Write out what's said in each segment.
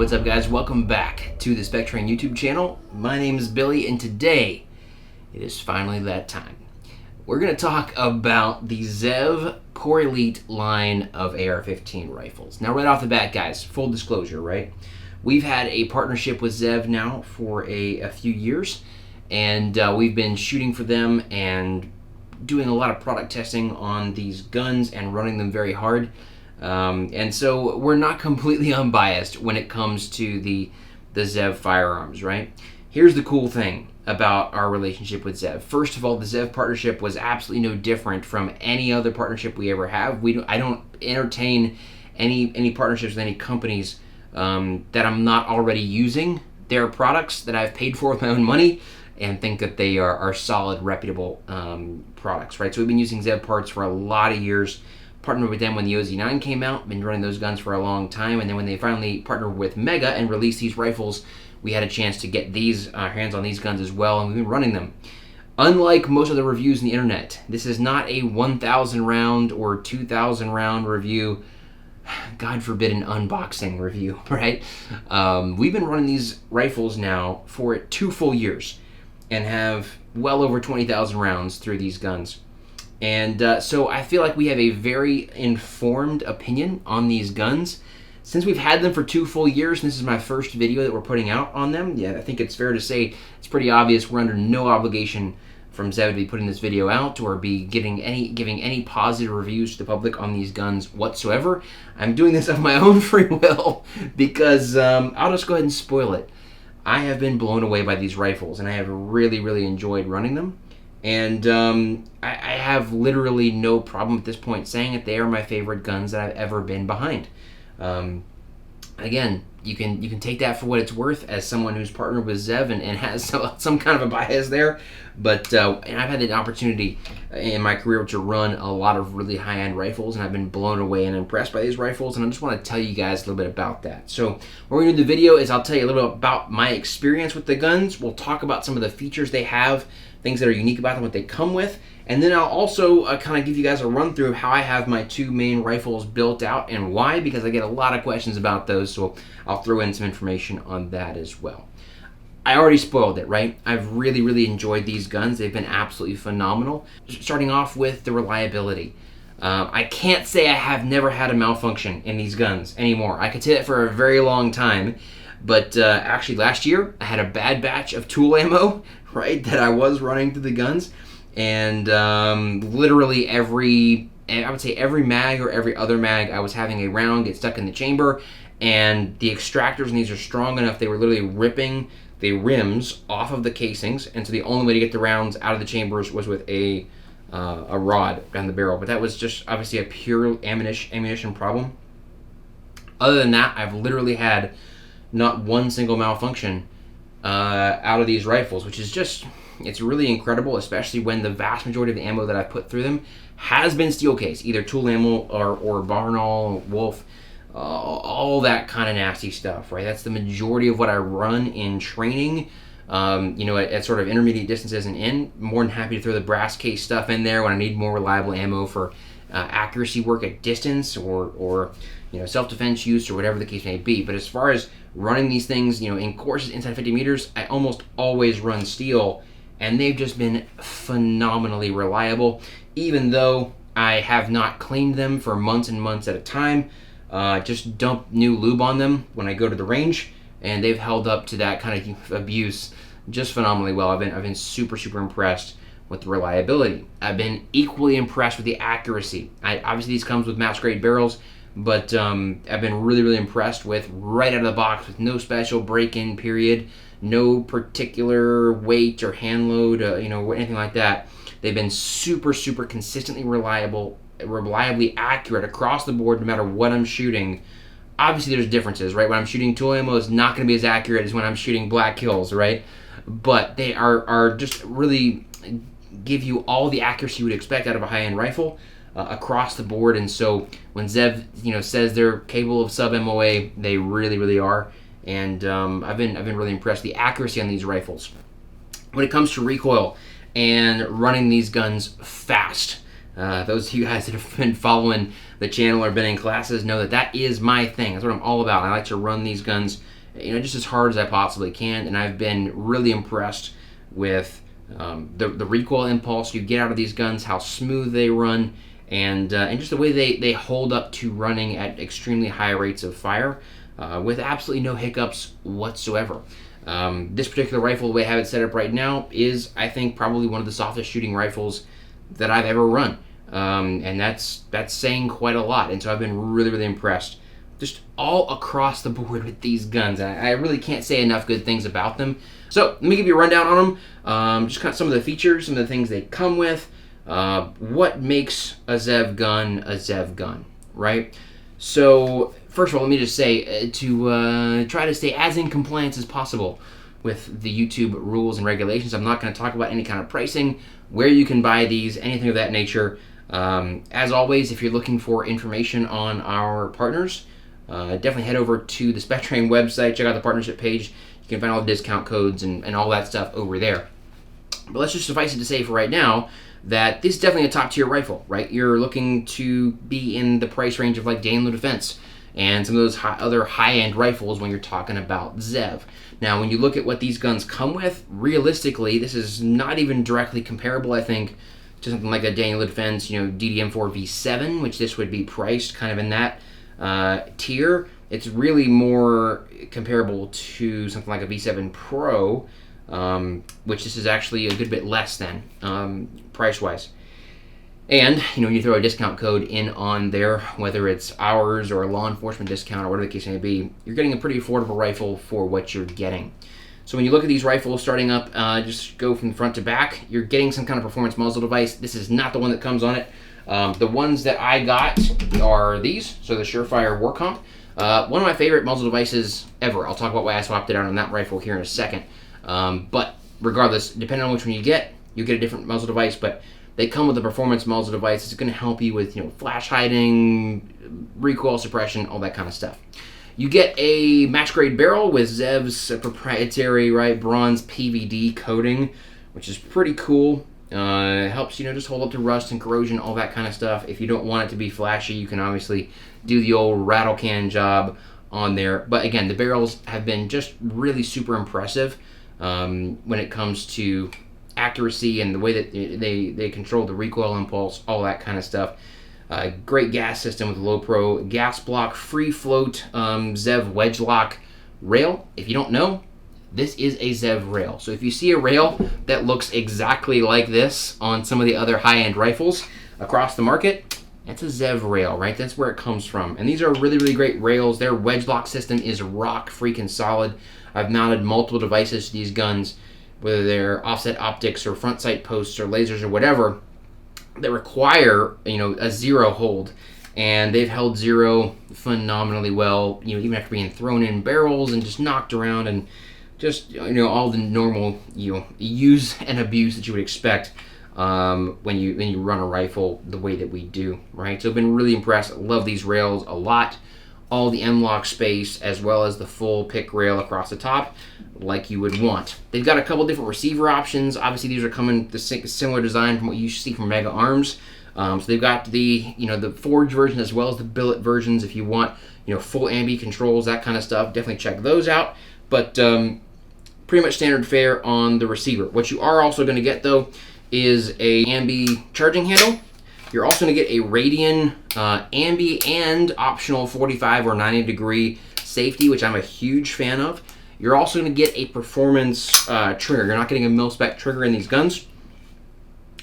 what's up guys? Welcome back to the Spec Train YouTube channel. My name is Billy and today it is finally that time. We're going to talk about the Zev Core Elite line of AR15 rifles. Now right off the bat guys, full disclosure, right? We've had a partnership with Zev now for a few years, and we've been shooting for them and doing a lot of product testing on these guns and running them very hard. And so we're not completely unbiased when it comes to the Zev firearms, right? Here's the cool thing about our relationship with Zev. First of all, the Zev partnership was absolutely no different from any other partnership we ever have. I don't entertain any partnerships with any companies that I'm not already using their products that I've paid for with my own money and think that they are solid, reputable products, right? So we've been using Zev parts for a lot of years. Partnered with them when the OZ9 came out, been running those guns for a long time, and then when they finally partnered with Mega and released these rifles, we had a chance to get these hands on these guns as well, and we've been running them. Unlike most of the reviews on the internet, this is not a 1,000 round or 2,000 round review. God forbid an unboxing review, right? We've been running these rifles now for 2 full years and have well over 20,000 rounds through these guns. And so I feel like we have a very informed opinion on these guns. Since we've had them for 2 full years, and this is my first video that we're putting out on them, yeah, I think it's fair to say it's pretty obvious we're under no obligation from Zev to be putting this video out or be giving any positive reviews to the public on these guns whatsoever. I'm doing this of my own free will because I'll just go ahead and spoil it. I have been blown away by these rifles, and I have really enjoyed running them. And I have literally no problem at this point saying that they are my favorite guns that I've ever been behind. Again, you can take that for what it's worth as someone who's partnered with Zev and has some kind of a bias there. But and I've had the opportunity in my career to run a lot of really high-end rifles, and I've been blown away and impressed by these rifles, and I just want to tell you guys a little bit about that. So what we're going to do in the video is I'll tell you a little bit about my experience with the guns. We'll talk about some of the features they have, things that are unique about them, what they come with, and then I'll also kind of give you guys a run through of how I have my 2 main rifles built out and why, because I get a lot of questions about those, so I'll throw in some information on that as well. I already spoiled it, right? I've really enjoyed these guns. They've been absolutely phenomenal. Starting off with the reliability. I can't say I have never had a malfunction in these guns anymore. I could say that for a very long time, but actually last year I had a bad batch of tool ammo, right, that I was running through the guns, and literally I would say every mag or every other mag, I was having a round get stuck in the chamber, and the extractors in these are strong enough they were literally ripping the rims off of the casings, and so the only way to get the rounds out of the chambers was with a rod down the barrel. But that was just obviously a pure ammunition problem. Other than that, I've literally had not one single malfunction out of these rifles, which is just, it's really incredible, especially when the vast majority of the ammo that I've put through them has been steel case, either tool ammo or Barnall, Wolf, all that kind of nasty stuff, right? That's the majority of what I run in training, at sort of intermediate distances and in. More than happy to throw the brass case stuff in there when I need more reliable ammo for accuracy work at distance or self-defense use or whatever the case may be. But as far as running these things, in courses inside 50 meters, I almost always run steel, and they've just been phenomenally reliable, even though I have not cleaned them for months and months at a time. Just dump new lube on them when I go to the range, and they've held up to that kind of abuse just phenomenally well. I've been super impressed with the reliability. I've been equally impressed with the accuracy. Obviously these comes with mass grade barrels, but I've been really impressed with right out of the box, with no special break-in period, no particular weight or hand load, anything like that. They've been super consistently reliably accurate across the board, no matter what I'm shooting. Obviously there's differences, right? When I'm shooting tool ammo, it's not going to be as accurate as when I'm shooting black kills, right? But they are just really give you all the accuracy you would expect out of a high-end rifle across the board. And so when Zev says they're capable of sub MOA, they really are. And I've been really impressed with the accuracy on these rifles. When it comes to recoil and running these guns fast, those of you guys that have been following the channel or been in classes know that is my thing. That's what I'm all about. I like to run these guns just as hard as I possibly can, and I've been really impressed with the recoil impulse you get out of these guns, how smooth they run, and just the way they hold up to running at extremely high rates of fire with absolutely no hiccups whatsoever. This particular rifle, the way I have it set up right now, is, I think, probably one of the softest shooting rifles that I've ever run. And that's saying quite a lot. And so I've been really, really impressed just all across the board with these guns. I really can't say enough good things about them. So let me give you a rundown on them. Just kind of some of the features, some of the things they come with, what makes a ZEV gun, right? So first of all, let me just say to try to stay as in compliance as possible with the YouTube rules and regulations. I'm not going to talk about any kind of pricing, where you can buy these, anything of that nature. As always, if you're looking for information on our partners, definitely head over to the Spectrain website, check out the partnership page. You can find all the discount codes and all that stuff over there. But let's just suffice it to say for right now that this is definitely a top tier rifle, right? You're looking to be in the price range of like Daniel Defense and some of those other high-end rifles when you're talking about ZEV. Now, when you look at what these guns come with, realistically, this is not even directly comparable, I think, to something like a Daniel Defense, DDM4 V7, which this would be priced kind of in that tier. It's really more comparable to something like a V7 Pro, which this is actually a good bit less than price-wise. And, when you throw a discount code in on there, whether it's ours or a law enforcement discount or whatever the case may be, you're getting a pretty affordable rifle for what you're getting. So when you look at these rifles starting up, just go from front to back, you're getting some kind of performance muzzle device. This is not the one that comes on it. The ones that I got are these, so the Surefire Warcomp. One of my favorite muzzle devices ever. I'll talk about why I swapped it out on that rifle here in a second. But regardless, depending on which one you get a different muzzle device, but they come with a performance muzzle device. It's going to help you with, flash hiding, recoil suppression, all that kind of stuff. You get a match grade barrel with ZEV's proprietary, bronze PVD coating, which is pretty cool. It helps, just hold up to rust and corrosion, all that kind of stuff. If you don't want it to be flashy, you can obviously do the old rattle can job on there. But again, the barrels have been just really super impressive when it comes to accuracy and the way that they control the recoil impulse, all that kind of stuff. Great gas system with a low pro gas block, free float ZEV wedge lock rail. If you don't know, this is a ZEV rail. So if you see a rail that looks exactly like this on some of the other high-end rifles across the market, that's a ZEV rail, right? That's where it comes from. And these are really, really great rails. Their wedge lock system is rock freaking solid. I've mounted multiple devices to these guns, whether they're offset optics or front sight posts or lasers or whatever, that require, a zero hold. And they've held zero phenomenally well, even after being thrown in barrels and just knocked around and just, all the normal, use and abuse that you would expect when you run a rifle the way that we do, right? So I've been really impressed. I love these rails a lot. All the M-lock space as well as the full pick rail across the top like you would want. They've got a couple different receiver options. Obviously these are coming the similar design from what you see from Mega Arms. So they've got the the forged version as well as the billet versions. If you want full ambi controls, that kind of stuff, definitely check those out. But pretty much standard fare on the receiver. What you are also going to get though is a ambi charging handle. You're also going to get a Radian ambi and optional 45 or 90 degree safety, which I'm a huge fan of. You're also going to get a performance trigger. You're not getting a mil-spec trigger in these guns.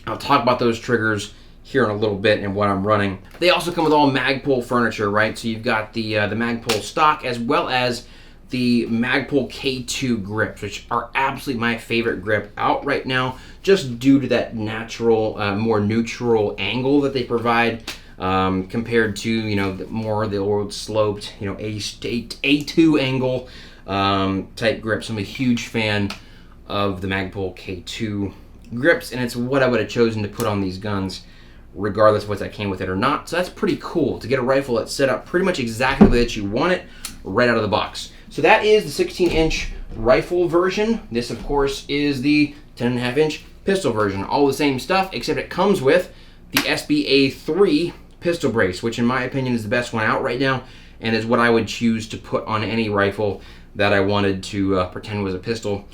I'll talk about those triggers here in a little bit and what I'm running. They also come with all Magpul furniture, right? So you've got the Magpul stock as well as the Magpul K2 grips, which are absolutely my favorite grip out right now, just due to that natural, more neutral angle that they provide compared to the old sloped A2 angle type grips. I'm a huge fan of the Magpul K2 grips, and it's what I would have chosen to put on these guns regardless of what that came with it or not. So that's pretty cool to get a rifle that's set up pretty much exactly the way that you want it right out of the box. So that is the 16-inch rifle version. This, of course, is the 10.5-inch pistol version. All the same stuff, except it comes with the SBA3 pistol brace, which in my opinion is the best one out right now and is what I would choose to put on any rifle that I wanted to pretend was a pistol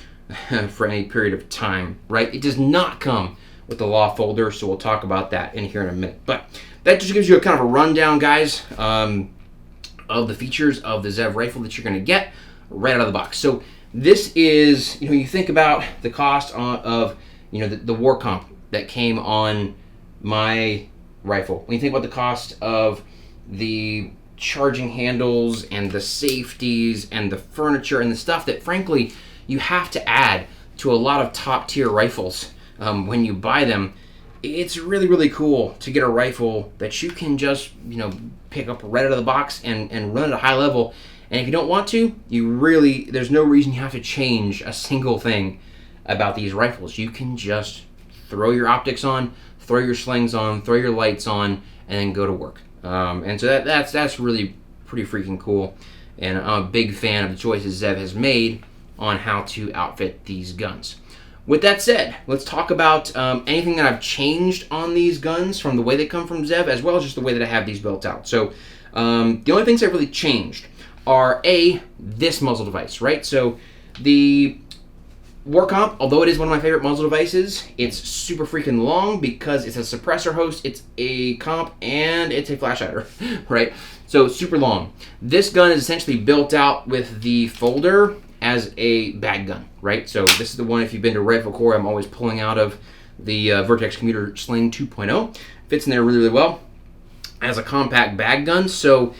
for any period of time, right? It does not come with the law folder, so we'll talk about that in here in a minute. But that just gives you a kind of a rundown, guys, of the features of the Zev rifle that you're going to get right out of the box. So this is, you think about the cost of, the war comp that came on my rifle. When you think about the cost of the charging handles and the safeties and the furniture and the stuff that, frankly, you have to add to a lot of top tier rifles when you buy them, it's really, really cool to get a rifle that you can just, pick up right out of the box and run at a high level. And if you don't want to, there's no reason you have to change a single thing about these rifles. You can just throw your optics on, throw your slings on, throw your lights on, and then go to work. And so that's really pretty freaking cool. And I'm a big fan of the choices Zev has made on how to outfit these guns. With that said, let's talk about anything that I've changed on these guns from the way they come from Zev, as well as just the way that I have these built out. So the only things I've really changed are this muzzle device, right? So the War Comp, although it is one of my favorite muzzle devices, it's super freaking long because it's a suppressor host, it's a comp, and it's a flash hider, right? So super long. This gun is essentially built out with the folder as a bag gun, right? So this is the one, if you've been to Rifle Corps, I'm always pulling out of the Vertex Commuter Sling 2.0. Fits in there really, really well as a compact bag gun. So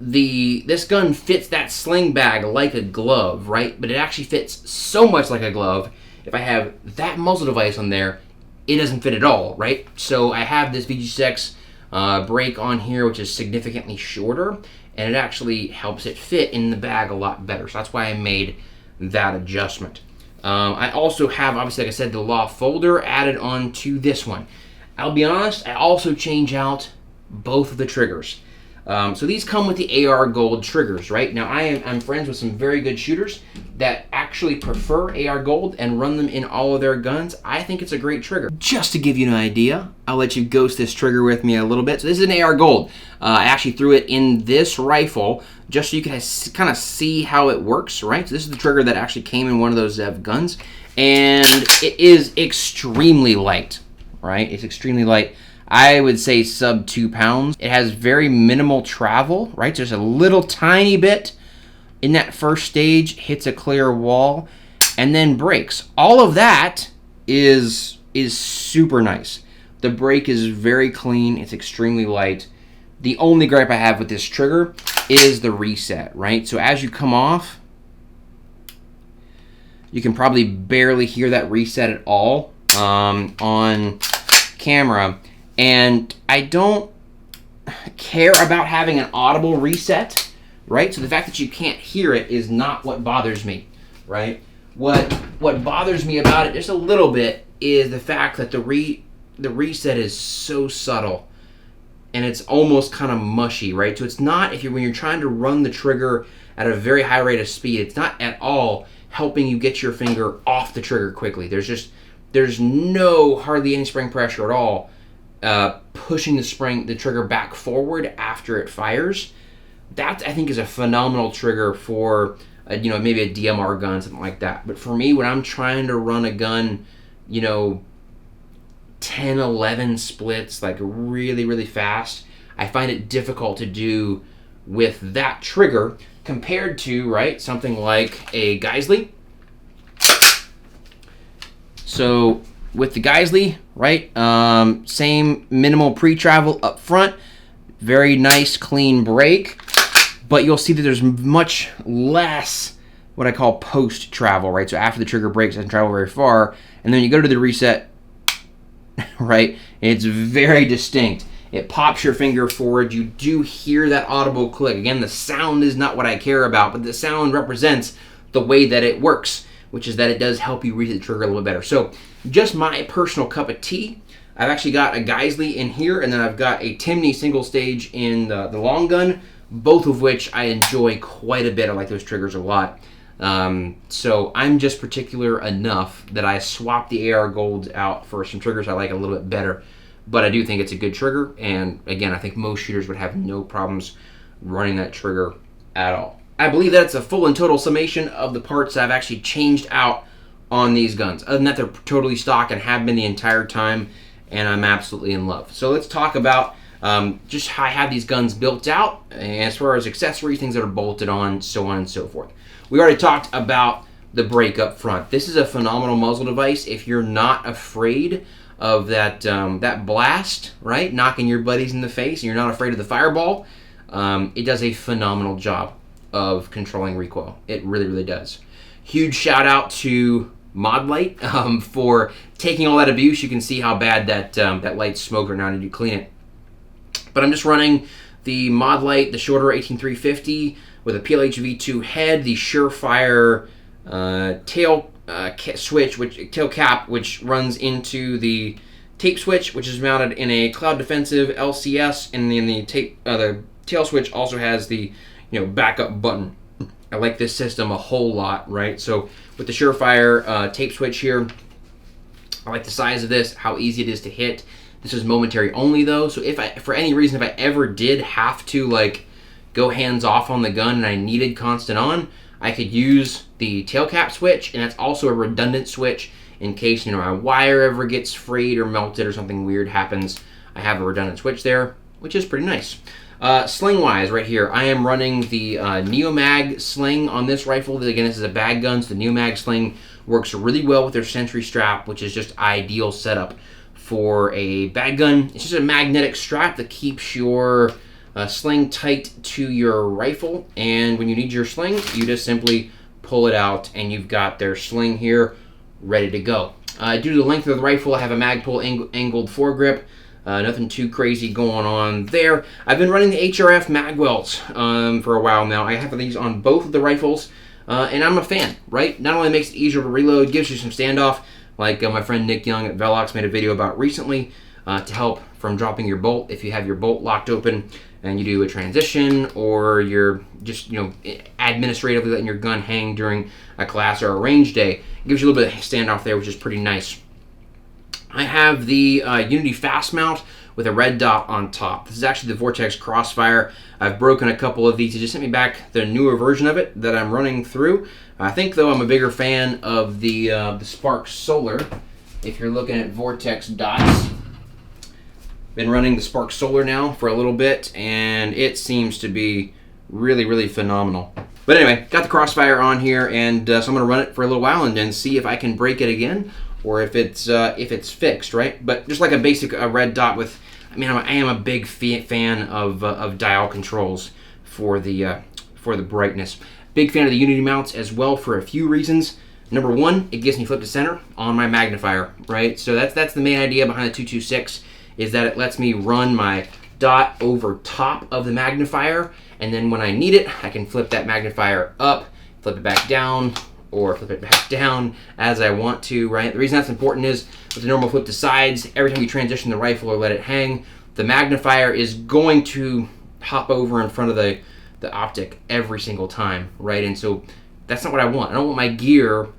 this gun fits that sling bag like a glove, right? But it actually fits so much like a glove. If I have that muzzle device on there, it doesn't fit at all, right? So I have this VG6 break on here, which is significantly shorter, and it actually helps it fit in the bag a lot better. So that's why I made that adjustment. I also have, obviously, like I said, the law folder added on to this one. I'll be honest, I also change out both of the triggers. So these come with the AR Gold triggers, right? Now I'm friends with some very good shooters that actually prefer AR Gold and run them in all of their guns. I think it's a great trigger. Just to give you an idea, I'll let you ghost this trigger with me a little bit. So this is an AR Gold. I actually threw it in this rifle just so you can kind of see how it works, right? So this is the trigger that actually came in one of those Zev guns, and it is extremely light, right? It's extremely light. I would say sub 2 pounds. It has very minimal travel, right? There's a little tiny bit in that first stage, hits a clear wall, and then breaks. All of that is super nice. The break is very clean. It's extremely light. The only gripe I have with this trigger is the reset, right? So as you come off, you can probably barely hear that reset at all on camera. And I don't care about having an audible reset, right? So the fact that you can't hear it is not what bothers me, right? What bothers me about it just a little bit is the fact that the reset is so subtle and it's almost kind of mushy, right? So it's not, when you're trying to run the trigger at a very high rate of speed, it's not at all helping you get your finger off the trigger quickly. There's hardly any spring pressure at all. Pushing the trigger back forward after it fires. That, I think, is a phenomenal trigger for maybe a DMR gun, something like that. But for me, when I'm trying to run a gun 10, 11 splits, like really, really fast, I find it difficult to do with that trigger compared to, right, something like a Geisley. So with the Geisley, right, same minimal pre-travel up front, very nice clean break, but you'll see that there's much less what I call post-travel, right? So after the trigger breaks, it doesn't travel very far, and then you go to the reset, right? It's very distinct. It pops your finger forward. You do hear that audible click. Again, the sound is not what I care about, but the sound represents the way that it works, which is that it does help you read the trigger a little bit better. So just my personal cup of tea. I've actually got a Geisley in here, and then I've got a Timney single stage in the long gun, both of which I enjoy quite a bit. I like those triggers a lot. So I'm just particular enough that I swapped the AR Gold out for some triggers I like a little bit better. But I do think it's a good trigger, and again, I think most shooters would have no problems running that trigger at all. I believe that's a full and total summation of the parts that I've actually changed out on these guns. Other than that, they're totally stock and have been the entire time, and I'm absolutely in love. So let's talk about just how I have these guns built out, and as far as accessories, things that are bolted on, so on and so forth. We already talked about the brake up front. This is a phenomenal muzzle device if you're not afraid of that that blast, right? Knocking your buddies in the face, and you're not afraid of the fireball. It does a phenomenal job of controlling recoil. It really, really does. Huge shout out to Mod Light for taking all that abuse. You can see how bad that light's smoked right now. I need to clean it. But I'm just running the Mod Light, the shorter 18350 with a PLH V2 head, the Surefire tail tail cap, which runs into the tape switch, which is mounted in a Cloud Defensive LCS, and then the tail switch also has the backup button. I like this system a whole lot, right? So with the Surefire tape switch here, I like the size of this, how easy it is to hit. This is momentary only though, so for any reason, if I ever did have to go hands off on the gun and I needed constant on, I could use the tail cap switch, and that's also a redundant switch in case my wire ever gets frayed or melted or something weird happens. I have a redundant switch there, which is pretty nice. Sling-wise, right here, I am running the Neomag sling on this rifle. Again, this is a bag gun, so the Neomag sling works really well with their Sentry strap, which is just ideal setup for a bag gun. It's just a magnetic strap that keeps your sling tight to your rifle, and when you need your sling, you just simply pull it out, and you've got their sling here ready to go. Due to the length of the rifle, I have a Magpul angled foregrip. Nothing too crazy going on there. I've been running the HRF magwells for a while now. I have these on both of the rifles, and I'm a fan, right? Not only makes it easier to reload, gives you some standoff, like my friend Nick Young at Velox made a video about recently, to help from dropping your bolt if you have your bolt locked open and you do a transition, or you're just administratively letting your gun hang during a class or a range day. It gives you a little bit of standoff there, which is pretty nice. I have the Unity Fast Mount with a red dot on top. This is actually the Vortex Crossfire. I've broken a couple of these. It just sent me back the newer version of it that I'm running through. I think, though, I'm a bigger fan of the Spark Solar. If you're looking at Vortex dots, been running the Spark Solar now for a little bit, and it seems to be really, really phenomenal. But anyway, got the Crossfire on here, and so I'm going to run it for a little while and then see if I can break it again, or if it's fixed, right? But just like a basic red dot with, I am a big fan of dial controls for the brightness. Big fan of the Unity mounts as well for a few reasons. Number one, it gives me flip to center on my magnifier, right? So that's the main idea behind the 226, is that it lets me run my dot over top of the magnifier, and then when I need it, I can flip that magnifier up, flip it back down, or flip it back down as I want to, right? The reason that's important is with the normal flip to sides, every time you transition the rifle or let it hang, the magnifier is going to hop over in front of the optic every single time, right? And so that's not what I want. I don't want my gear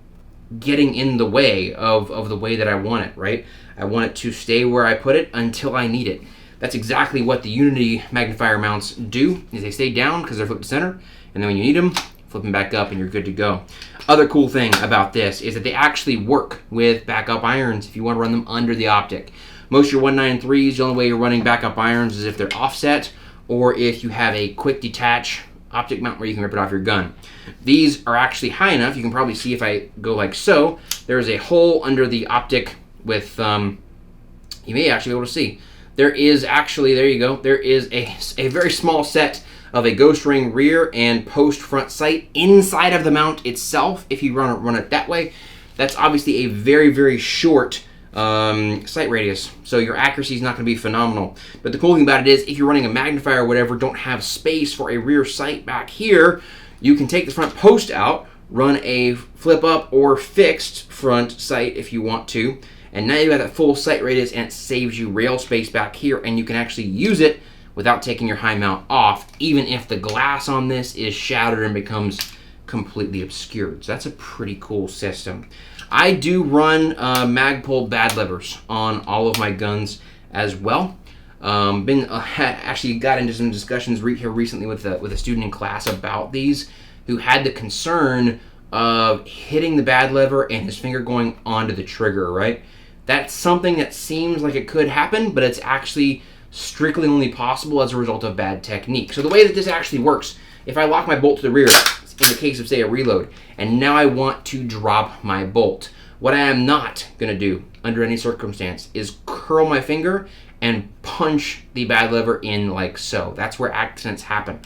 getting in the way of the way that I want it, right? I want it to stay where I put it until I need it. That's exactly what the Unity magnifier mounts do, is they stay down because they're flipped to center, and then when you need them, flip them back up and you're good to go. Other cool thing about this is that they actually work with backup irons if you want to run them under the optic. Most of your 193s, the only way you're running backup irons is if they're offset, or if you have a quick detach optic mount where you can rip it off your gun. These are actually high enough, you can probably see if I go like so, there is a hole under the optic with, you may actually be able to see. There is actually, there you go, there is a very small set of a ghost ring rear and post front sight inside of the mount itself. If you run it that way, that's obviously a very, very short sight radius, so your accuracy is not going to be phenomenal. But the cool thing about it is, if you're running a magnifier or whatever, don't have space for a rear sight back here, you can take the front post out, run a flip up or fixed front sight if you want to, and now you've got that full sight radius, and it saves you rail space back here, and you can actually use it without taking your high mount off, even if the glass on this is shattered and becomes completely obscured. So that's a pretty cool system. I do run Magpul bad levers on all of my guns as well. Actually got into some discussions here recently with a student in class about these, who had the concern of hitting the bad lever and his finger going onto the trigger, right? That's something that seems like it could happen, but it's actually strictly only possible as a result of bad technique. So the way that this actually works, if I lock my bolt to the rear, in the case of, say, a reload, and now I want to drop my bolt, what I am not going to do under any circumstance is curl my finger and punch the bad lever in like so. That's where accidents happen.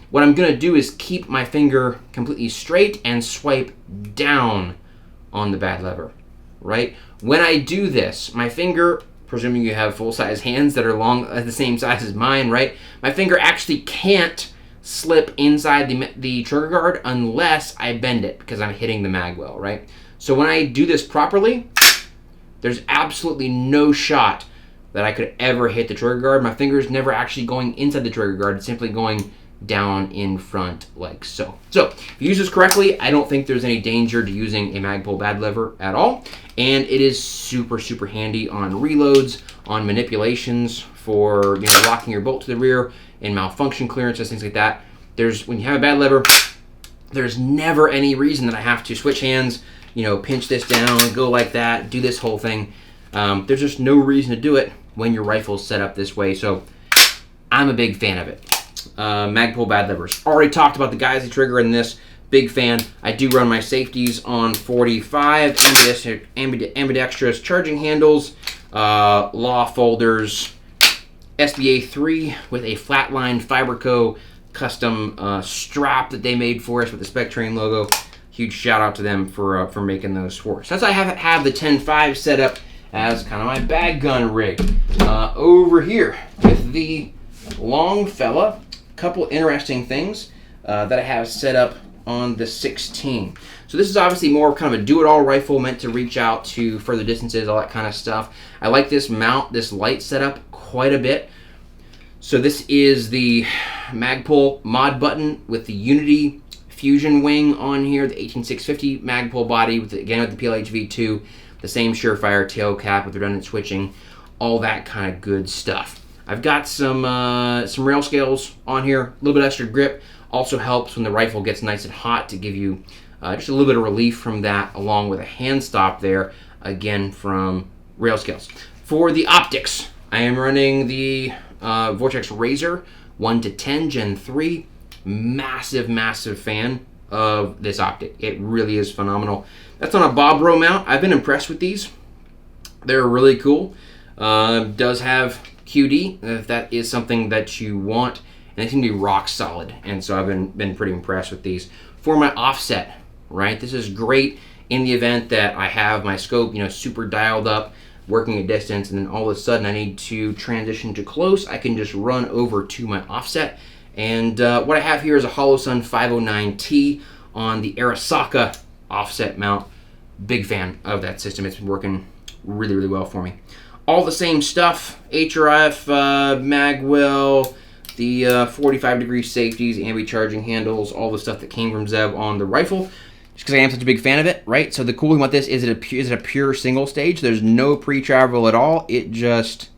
What I'm going to do is keep my finger completely straight and swipe down on the bad lever, right? When I do this, my finger, presuming you have full-size hands that are long, the same size as mine, right? My finger actually can't slip inside the trigger guard unless I bend it because I'm hitting the mag well, right? So when I do this properly, there's absolutely no shot that I could ever hit the trigger guard. My finger is never actually going inside the trigger guard. It's simply going down in front like so. So if you use this correctly, I don't think there's any danger to using a Magpul bad lever at all. And it is super, super handy on reloads, on manipulations for locking your bolt to the rear, in malfunction clearances, things like that. When you have a bad lever, there's never any reason that I have to switch hands, pinch this down, go like that, do this whole thing. There's just no reason to do it when your rifle's set up this way. So I'm a big fan of it. Magpul bad levers. Already talked about the Geissele trigger in this. Big fan. I do run my safeties on 45, ambidextrous charging handles, law folders, SBA 3 with a flatline Fiberco custom strap that they made for us with the Spec Train logo. Huge shout out to them for making those for us. Since I have the 10.5 set up as kind of my bag gun rig. Over here with the long fella, couple interesting things that I have set up on the 16. So this is obviously more kind of a do-it-all rifle meant to reach out to further distances, all that kind of stuff. I like this mount, this light setup quite a bit. So this is the Magpul mod button with the Unity Fusion wing on here, the 18650 Magpul body with the PLH V2, the same Surefire tail cap with redundant switching, all that kind of good stuff. I've got some rail scales on here, a little bit extra grip. Also helps when the rifle gets nice and hot to give you just a little bit of relief from that, along with a hand stop there, again from rail scales. For the optics, I am running the Vortex Razor 1-10 Gen 3. Massive fan of this optic. It really is phenomenal. That's on a Bobro mount. I've been impressed with these. They're really cool. Does have QD, if that is something that you want. And they seem to be rock solid. And so I've been pretty impressed with these. For my offset, right? This is great in the event that I have my scope, super dialed up, working a distance, and then all of a sudden I need to transition to close. I can just run over to my offset. And what I have here is a Holosun 509T on the Arasaka offset mount. Big fan of that system. It's been working really well for me. All the same stuff, HRF, magwell, the 45-degree safeties, ambi charging handles, all the stuff that came from Zev on the rifle. Just because I am such a big fan of it, right? So the cool thing about this is it a pure single stage. There's no pre-travel at all. It just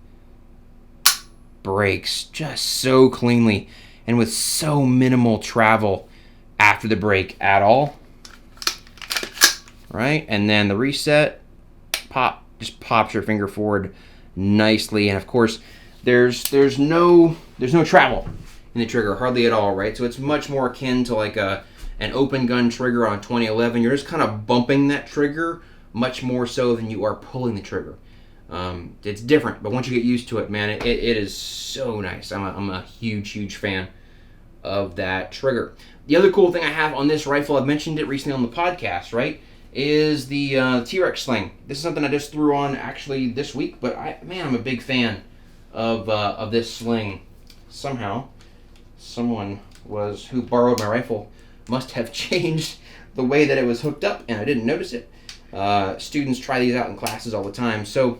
breaks just so cleanly and with so minimal travel after the break at all. Right? And then the reset, just pops your finger forward nicely. And of course, there's no travel in the trigger, hardly at all, right? So it's much more akin to like an open gun trigger on 2011. You're just kind of bumping that trigger much more so than you are pulling the trigger. It's different, but once you get used to it, man, it is so nice. I'm a huge fan of that trigger. The other cool thing I have on this rifle, I've mentioned it recently on the podcast, right, is the T-Rex sling. This is something I just threw on actually this week, but I'm a big fan of this sling. Somehow, someone who borrowed my rifle must have changed the way that it was hooked up, and I didn't notice it. Students try these out in classes all the time. So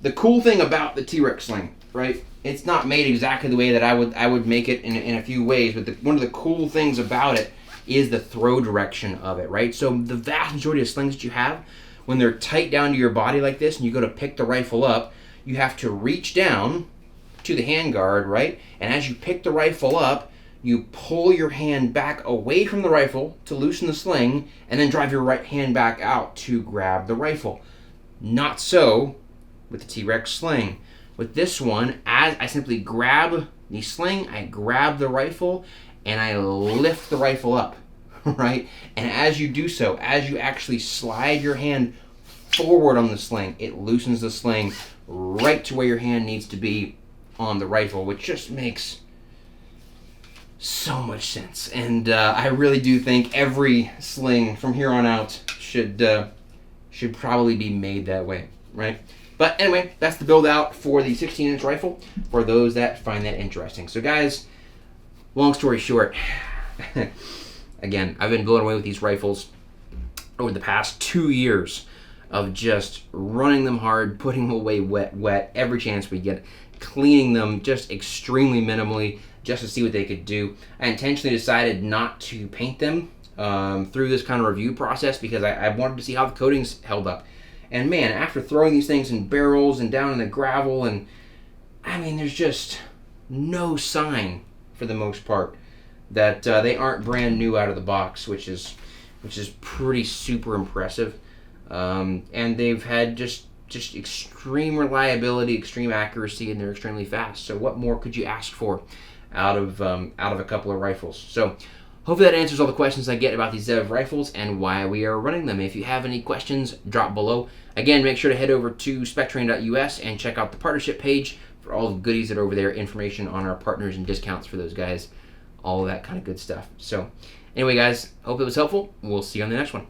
the cool thing about the T-Rex sling, right? It's not made exactly the way that I would make it in a few ways, but one of the cool things about it is the throw direction of it, right? So the vast majority of slings that you have, when they're tight down to your body like this and you go to pick the rifle up, you have to reach down to the handguard, right? And as you pick the rifle up, you pull your hand back away from the rifle to loosen the sling, and then drive your right hand back out to grab the rifle. Not so with the T-Rex sling. With this one, as I simply grab the sling, I grab the rifle, and I lift the rifle up, right? And as you do so, as you actually slide your hand forward on the sling, it loosens the sling right to where your hand needs to be on the rifle, which just makes so much sense. And I really do think every sling from here on out should probably be made that way, right? But anyway, that's the build out for the 16-inch rifle for those that find that interesting. So guys, long story short, again, I've been blown away with these rifles over the past 2 years of just running them hard, putting them away wet every chance we get, cleaning them just extremely minimally just to see what they could do. I intentionally decided not to paint them through this kind of review process because I wanted to see how the coatings held up. And man, after throwing these things in barrels and down in the gravel, and I mean, there's just no sign for the most part that they aren't brand new out of the box, which is pretty super impressive. And they've had just extreme reliability, extreme accuracy, and they're extremely fast. So what more could you ask for out of a couple of rifles? So hopefully that answers all the questions I get about these Zev rifles and why we are running them. If you have any questions, drop below. Again, make sure to head over to spectrain.us and check out the partnership page for all the goodies that are over there, information on our partners and discounts for those guys, all of that kind of good stuff. So anyway, guys, hope it was helpful. We'll see you on the next one.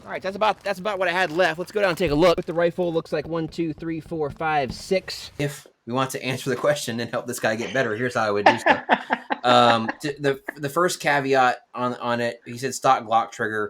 All right, that's about what I had left. Let's go down and take a look. With the rifle, looks like 1, 2, 3, 4, 5, 6. If we want to answer the question and help this guy get better, here's how I would do stuff. The first caveat on it, he said stock Glock trigger.